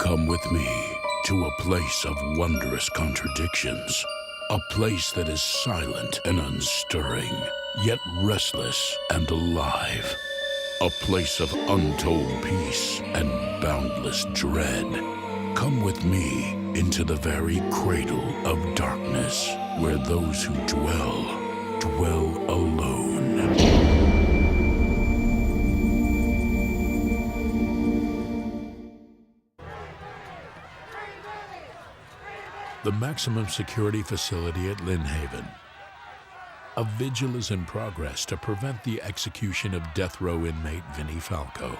Come with me to a place of wondrous contradictions. A place that is silent and unstirring, yet restless and alive. A place of untold peace and boundless dread. Come with me into the very cradle of darkness, where those who dwell alone. The maximum security facility at Lynnhaven. A vigil is in progress to prevent the execution of death row inmate Vinnie Falco.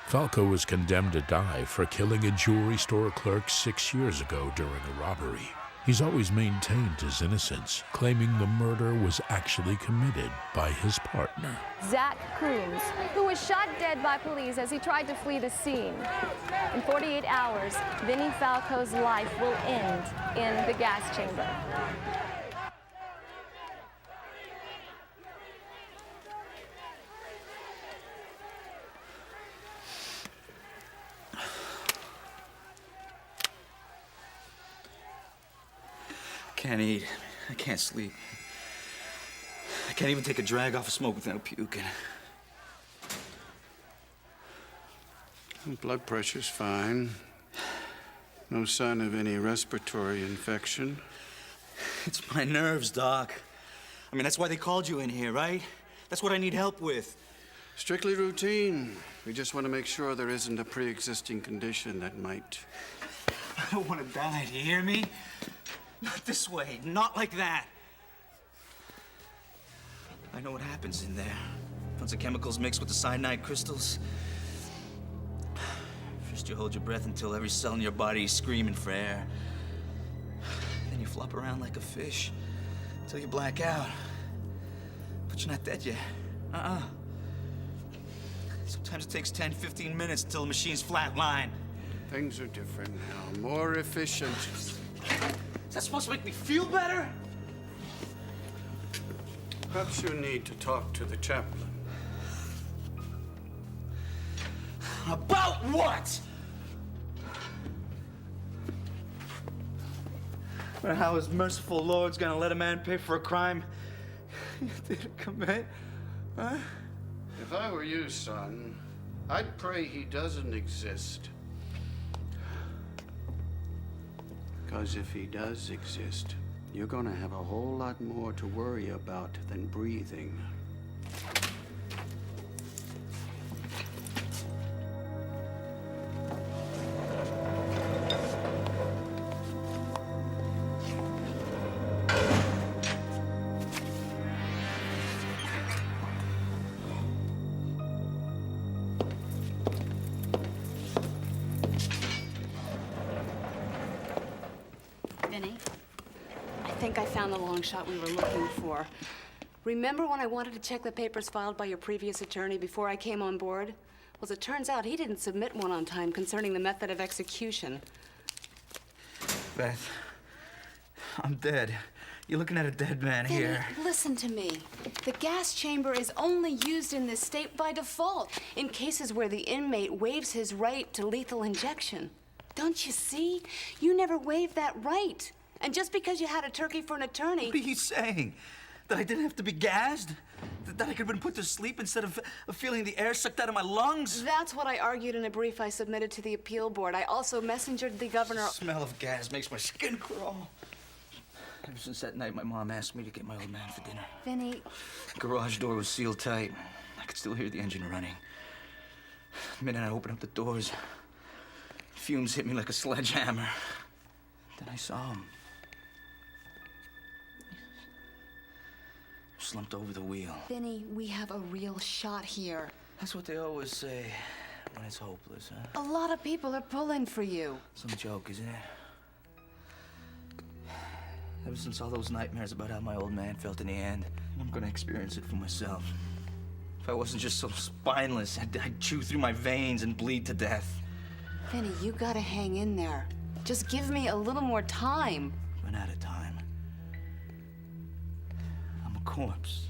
Falco was condemned to die for killing a jewelry store clerk 6 years ago during a robbery. He's always maintained his innocence, claiming the murder was actually committed by his partner. Zach Crooms, who was shot dead by police as he tried to flee the scene. In 48 hours, Vinnie Falco's life will end in the gas chamber. Can't eat. I can't sleep. I can't even take a drag off of smoke without puking. Blood pressure's fine. No sign of any respiratory infection. It's my nerves, Doc. I mean, that's why they called you in here, right? That's what I need help with. Strictly routine. We just want to make sure there isn't a pre-existing condition that might... I don't want to die, do you hear me? Not this way, not like that. I know what happens in there. Once the chemicals mix with the cyanide crystals. First you hold your breath until every cell in your body is screaming for air. Then you flop around like a fish until you black out. But you're not dead yet. Sometimes it takes 10, 15 minutes until the machine's flatline. Things are different now, more efficient. Is that supposed to make me feel better? Perhaps you need to talk to the chaplain. About what? But how his merciful Lord's gonna let a man pay for a crime he didn't commit? Huh? If I were you, son, I'd pray he doesn't exist. Because if he does exist, you're gonna have a whole lot more to worry about than breathing. I think I found the long shot we were looking for. Remember when I wanted to check the papers filed by your previous attorney before I came on board? Well, as it turns out, he didn't submit one on time concerning the method of execution. Beth, I'm dead. You're looking at a dead man here. Listen to me. The gas chamber is only used in this state by default, in cases where the inmate waives his right to lethal injection. Don't you see? You never waived that right. And just because you had a turkey for an attorney... What are you saying? That I didn't have to be gassed? That I could have been put to sleep instead of feeling the air sucked out of my lungs? That's what I argued in a brief I submitted to the appeal board. I also messengered the governor... The smell of gas makes my skin crawl. Ever since that night, my mom asked me to get my old man for dinner. Vinnie... The garage door was sealed tight. I could still hear the engine running. The minute I opened up the doors, fumes hit me like a sledgehammer. Then I saw him. Slumped over the wheel. Vinnie, we have a real shot here. That's what they always say when it's hopeless, huh? A lot of people are pulling for you. Some joke, isn't it? Ever since all those nightmares about how my old man felt in the end, I'm gonna experience it for myself. If I wasn't just so spineless, I'd chew through my veins and bleed to death. Vinnie, you gotta hang in there. Just give me a little more time. Run out of time. I'm a corpse.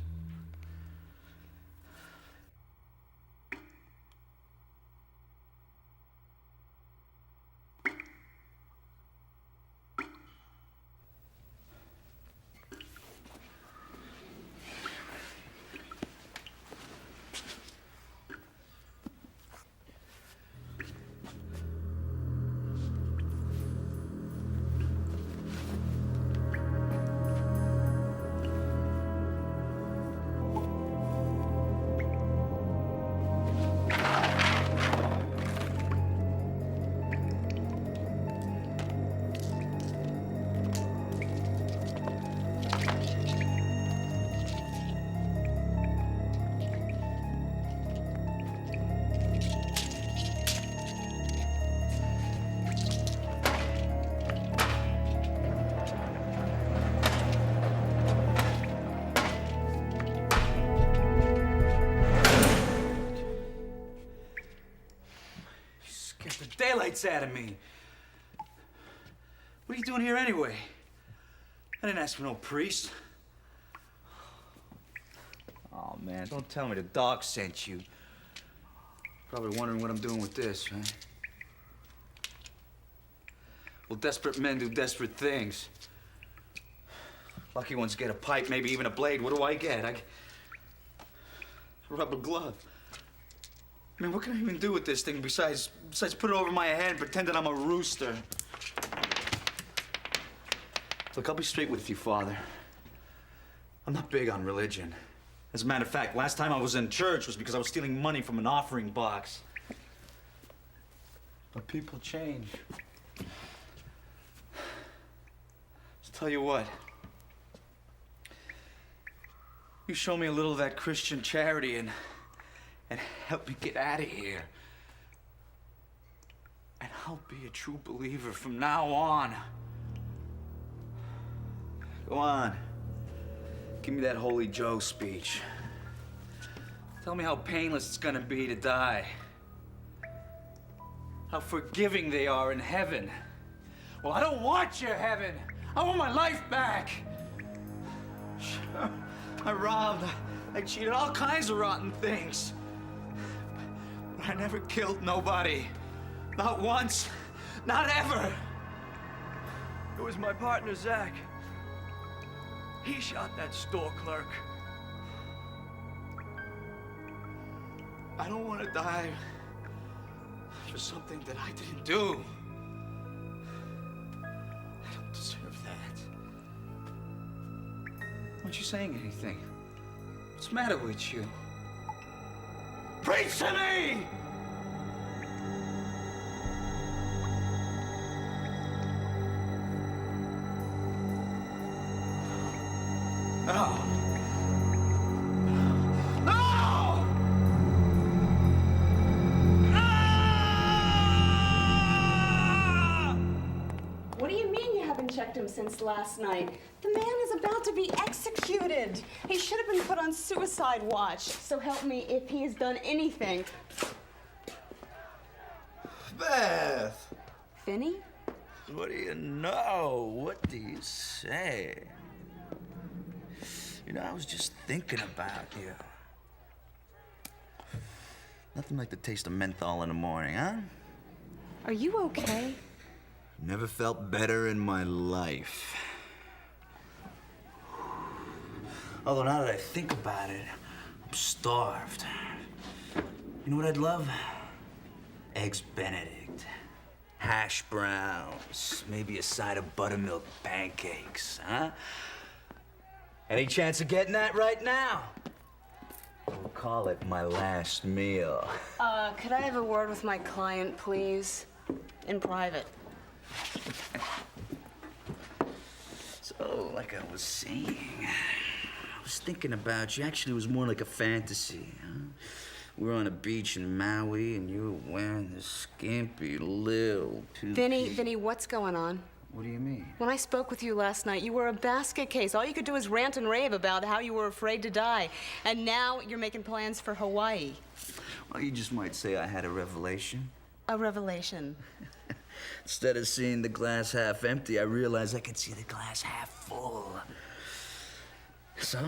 Get the daylights out of me. What are you doing here anyway? I didn't ask for no priest. Oh, man, don't tell me the dog sent you. Probably wondering what I'm doing with this, right? Well, desperate men do desperate things. Lucky ones get a pipe, maybe even a blade. What do I get? A rubber glove. I mean, what can I even do with this thing besides put it over my head and pretend that I'm a rooster? Look, I'll be straight with you, Father. I'm not big on religion. As a matter of fact, last time I was in church was because I was stealing money from an offering box. But people change. So tell you what. You show me a little of that Christian charity and help me get out of here. And I'll be a true believer from now on. Go on. Give me that Holy Joe speech. Tell me how painless it's gonna be to die. How forgiving they are in heaven. Well, I don't want your heaven. I want my life back. Sure, I robbed, I cheated, all kinds of rotten things. But I never killed nobody. Not once, not ever. It was my partner, Zach. He shot that store clerk. I don't want to die for something that I didn't do. I don't deserve that. Aren't you saying anything? What's the matter with you? Preach to me! No! No! What do you mean you haven't checked him since last night? The man is about to be executed. He should have been put on suicide watch. So help me if he has done anything. Beth! Vinny? What do you know? What do you say? You know, I was just thinking about you. Nothing like the taste of menthol in the morning, huh? Are you okay? Never felt better in my life. Although now that I think about it, I'm starved. You know what I'd love? Eggs Benedict, hash browns, maybe a side of buttermilk pancakes, huh? Any chance of getting that right now? We'll call it my last meal. Could I have a word with my client, please? In private. So, like I was saying, I was thinking about you. Actually, it was more like a fantasy, huh? We were on a beach in Maui, and you were wearing this skimpy little Vinny, what's going on? What do you mean? When I spoke with you last night, you were a basket case. All you could do was rant and rave about how you were afraid to die. And now you're making plans for Hawaii. Well, you just might say I had a revelation. A revelation. Instead of seeing the glass half empty, I realized I could see the glass half full. So,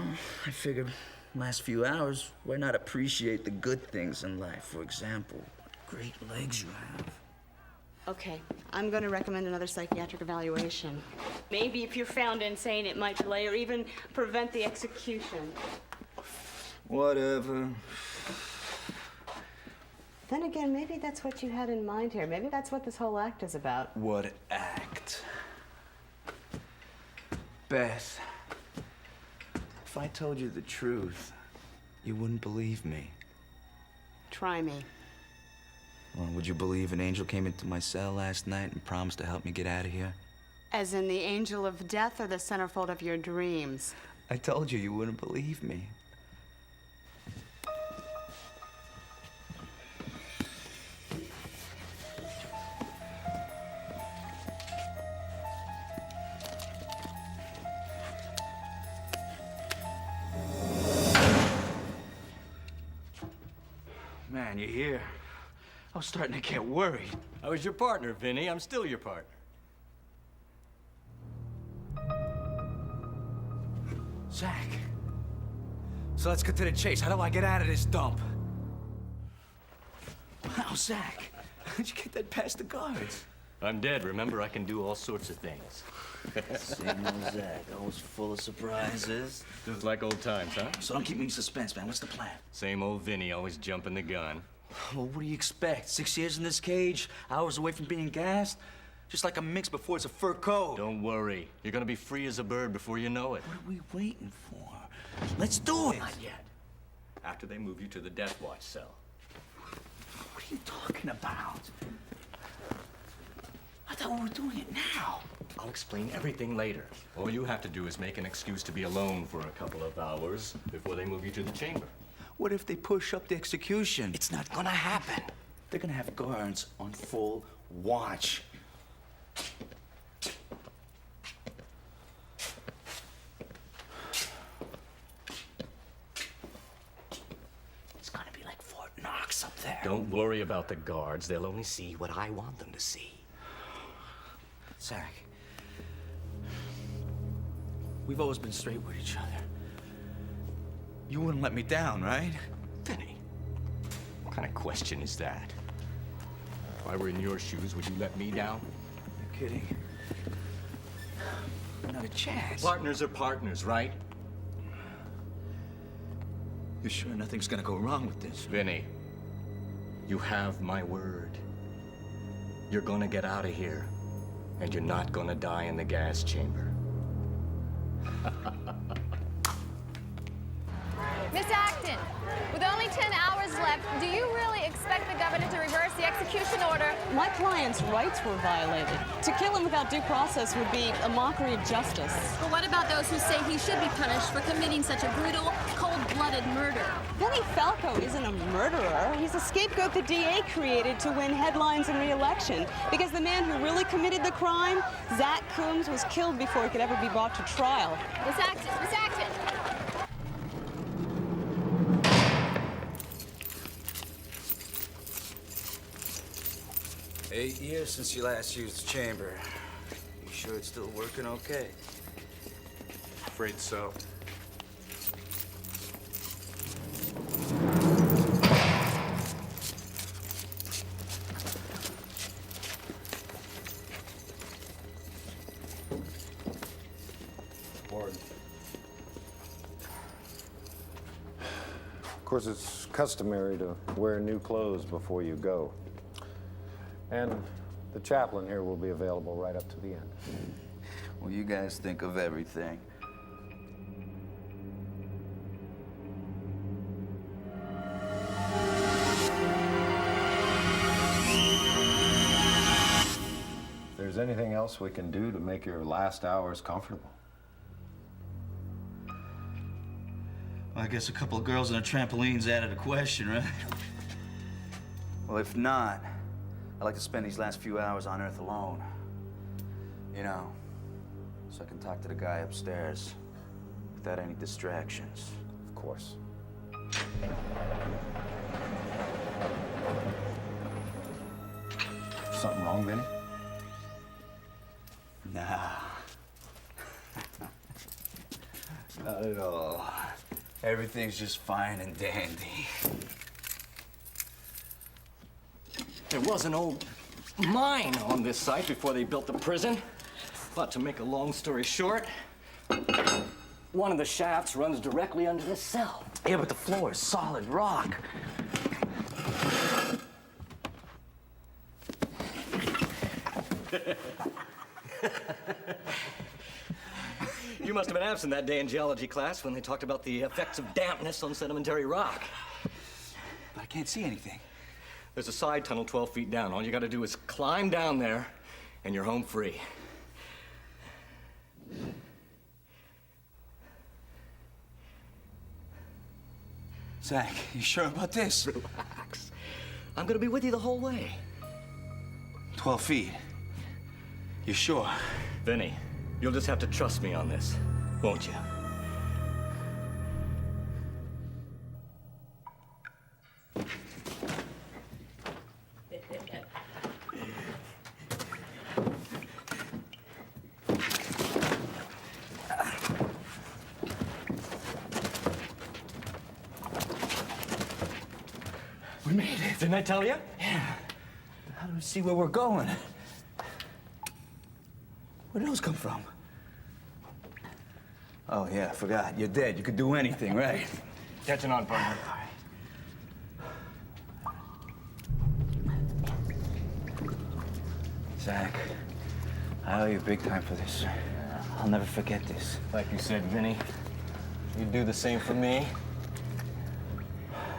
I figured last few hours, why not appreciate the good things in life? For example, what great legs you have. Okay, I'm going to recommend another psychiatric evaluation. Maybe if you're found insane, it might delay or even prevent the execution. Whatever. Then again, maybe that's what you had in mind here. Maybe that's what this whole act is about. What act? Beth, if I told you the truth, you wouldn't believe me. Try me. Well, would you believe an angel came into my cell last night and promised to help me get out of here? As in the angel of death or the centerfold of your dreams? I told you wouldn't believe me. Man, you here? was starting to get worried. I was your partner, Vinny. I'm still your partner. Zach. So let's get to the chase. How do I get out of this dump? Wow, Zach. How'd you get that past the guards? I'm dead. Remember, I can do all sorts of things. Same old Zach, always full of surprises. Just like old times, huh? So don't keep me in suspense, man. What's the plan? Same old Vinny, always jumping the gun. Well, what do you expect? 6 years in this cage, hours away from being gassed? Just like a minx before it's a fur coat. Don't worry. You're gonna be free as a bird before you know it. What are we waiting for? Let's do it. Not yet. After they move you to the Death Watch cell. What are you talking about? I thought we were doing it now. I'll explain everything later. All you have to do is make an excuse to be alone for a couple of hours before they move you to the chamber. What if they push up the execution? It's not gonna happen. They're gonna have guards on full watch. It's gonna be like Fort Knox up there. Don't worry about the guards. They'll only see what I want them to see. Zach, we've always been straight with each other. You wouldn't let me down, right? Vinny, what kind of question is that? If I were in your shoes, would you let me down? You're kidding. Not a chance. Partners are partners, right? You sure nothing's gonna go wrong with this? Vinny, you have my word. You're gonna get out of here, and you're not gonna die in the gas chamber. Miss Acton, with only 10 hours left, do you really expect the governor to reverse the execution order? My client's rights were violated. To kill him without due process would be a mockery of justice. But what about those who say he should be punished for committing such a brutal, cold-blooded murder? Vinny Falco isn't a murderer. He's a scapegoat the DA created to win headlines and re-election. Because the man who really committed the crime, Zach Coombs, was killed before he could ever be brought to trial. Miss Acton, Miss Acton! 8 years since you last used the chamber. You sure it's still working okay? Afraid so. Of course, it's customary to wear new clothes before you go. And the chaplain here will be available right up to the end. Well, you guys think of everything. If there's anything else we can do to make your last hours comfortable. Well, I guess a couple of girls on a trampoline's out of the question, right? Well, if not, I'd like to spend these last few hours on Earth alone. You know, so I can talk to the guy upstairs without any distractions. Of course. Something wrong, Vinny? Nah. Not at all. Everything's just fine and dandy. There was an old mine on this site before they built the prison. But to make a long story short, one of the shafts runs directly under this cell. Yeah, but the floor is solid rock. You must have been absent that day in geology class when they talked about the effects of dampness on sedimentary rock. But I can't see anything. There's a side tunnel 12 feet down. All you gotta do is climb down there, and you're home free. Zach, you sure about this? Relax. I'm gonna be with you the whole way. 12 feet. You sure? Vinny, you'll just have to trust me on this, won't you? Didn't I tell you? How do we see where we're going? Where'd those come from? Oh, yeah, I forgot. You're dead. You could do anything, right? Catching on, partner. Zach, I owe you big time for this. I'll never forget this. Like you said, Vinny, you'd do the same for me.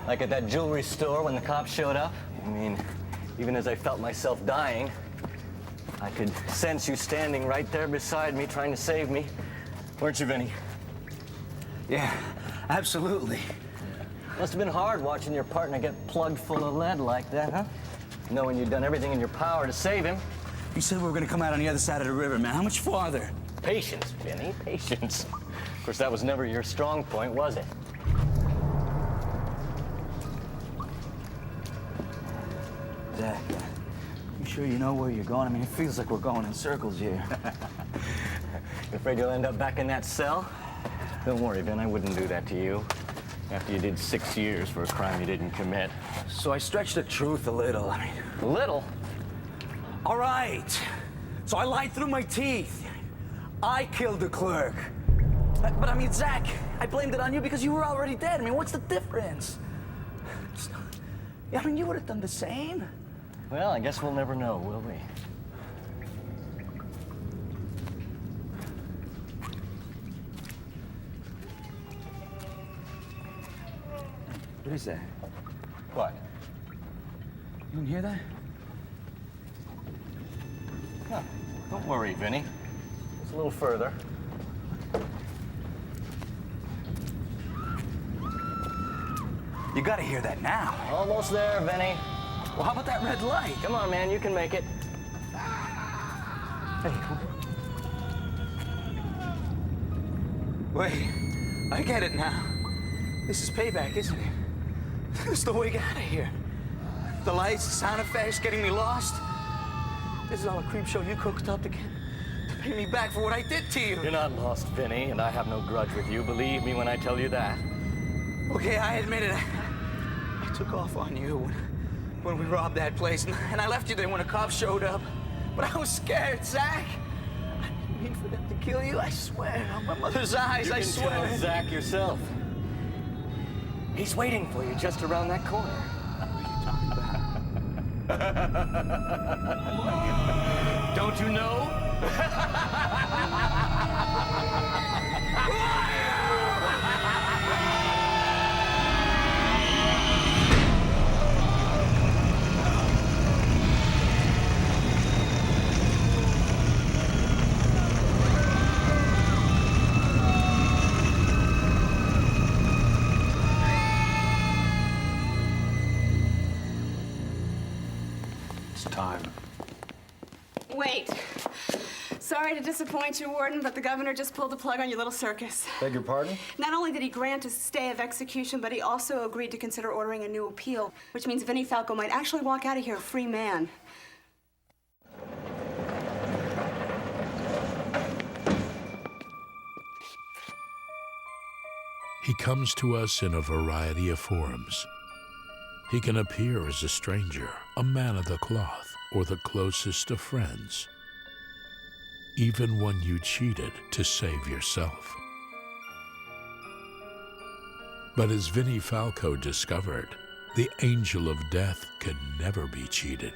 Like at that jewelry store when the cops showed up. I mean, even as I felt myself dying, I could sense you standing right there beside me trying to save me. Weren't you, Vinny? Yeah, absolutely. Must have been hard watching your partner get plugged full of lead like that, huh? Knowing you'd done everything in your power to save him. You said we were gonna come out on the other side of the river, man. How much farther? Patience, Vinny, patience. Of course, that was never your strong point, was it? Zach, you sure you know where you're going? I mean, it feels like we're going in circles here. You afraid you'll end up back in that cell? Don't worry, Vin, I wouldn't do that to you. After you did 6 years for a crime you didn't commit. So I stretched the truth a little. I mean, A little? all right. So I lied through my teeth. I killed the clerk. But I mean, Zach, I blamed it on you because you were already dead. I mean, what's the difference? I mean, you would have done the same. Well, I guess we'll never know, will we? What is that? What? You didn't hear that? No, don't worry, Vinny. Just a little further. You gotta hear that now. Almost there, Vinny. Well, how about that red light? Come on, man, you can make it. Hey. Wait, I get it now. This is payback, isn't it? This is the way to get out of here. The lights, the sound effects, getting me lost. This is all a creep show you cooked up to pay me back for what I did to you. You're not lost, Vinny, and I have no grudge with you. Believe me when I tell you that. Okay, I admit it. I took off on you when we robbed that place, and I left you there when the cops showed up. But I was scared, Zach. I didn't mean for them to kill you, I swear. On my mother's eyes, I swear. You can tell Zach yourself. He's waiting for you just around that corner. What are you talking about? Don't you know? It's time. Wait. Sorry to disappoint you, Warden, but the governor just pulled the plug on your little circus. Beg your pardon? Not only did he grant a stay of execution, but he also agreed to consider ordering a new appeal, which means Vinnie Falco might actually walk out of here a free man. He comes to us in a variety of forms. He can appear as a stranger, a man of the cloth, or the closest of friends. Even one you cheated to save yourself. But as Vinnie Falco discovered, the angel of death can never be cheated.